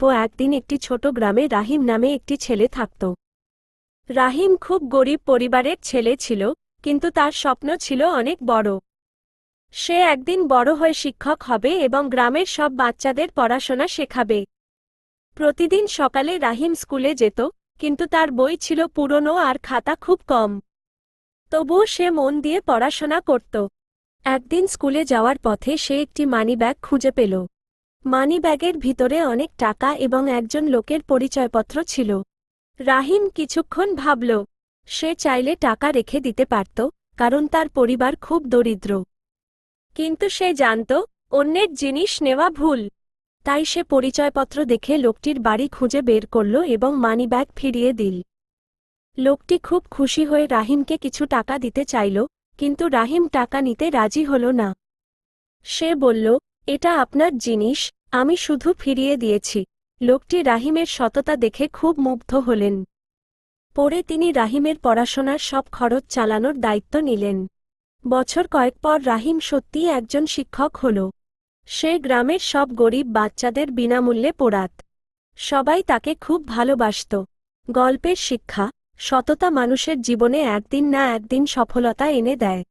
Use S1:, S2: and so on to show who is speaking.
S1: গল্প। একদিন একটি ছোট গ্রামে রাহিম নামে একটি ছেলে থাকত। রাহিম খুব গরিব পরিবারের ছেলে ছিল, কিন্তু তার স্বপ্ন ছিল অনেক বড়। সে একদিন বড় হয়ে শিক্ষক হবে এবং গ্রামের সব বাচ্চাদের পড়াশোনা শেখাবে। প্রতিদিন সকালে রাহিম স্কুলে যেত, কিন্তু তার বই ছিল পুরনো আর খাতা খুব কম। তবুও সে মন দিয়ে পড়াশোনা করত। একদিন স্কুলে যাওয়ার পথে সে একটি মানিব্যাগ খুঁজে পেল। মানিব্যাগের ভিতরে অনেক টাকা এবং একজন লোকের পরিচয়পত্র ছিল। রাহিম কিছুক্ষণ ভাবল। সে চাইলে টাকা রেখে দিতে পারত, কারণ তার পরিবার খুব দরিদ্র। কিন্তু সে জানত অন্যের জিনিস নেওয়া ভুল। তাই সে পরিচয়পত্র দেখে লোকটির বাড়ি খুঁজে বের করল এবং মানিব্যাগ ফিরিয়ে দিল। লোকটি খুব খুশি হয়ে রাহিমকে কিছু টাকা দিতে চাইল, কিন্তু রাহিম টাকা নিতে রাজি হল না। সে বলল, এটা আপনার জিনিস, আমি শুধু ফিরিয়ে দিয়েছি। লোকটি রাহিমের সততা দেখে খুব মুগ্ধ হলেন। পরে তিনি রাহিমের পড়াশোনার সব খরচ চালানোর দায়িত্ব নিলেন। বছর কয়েক পর রাহিম সত্যিই একজন শিক্ষক হল। সে গ্রামের সব গরিব বাচ্চাদের বিনামূল্যে পড়াত। সবাই তাকে খুব ভালোবাসত। গল্পের শিক্ষা: সততা মানুষের জীবনে একদিন না একদিন সফলতা এনে দেয়।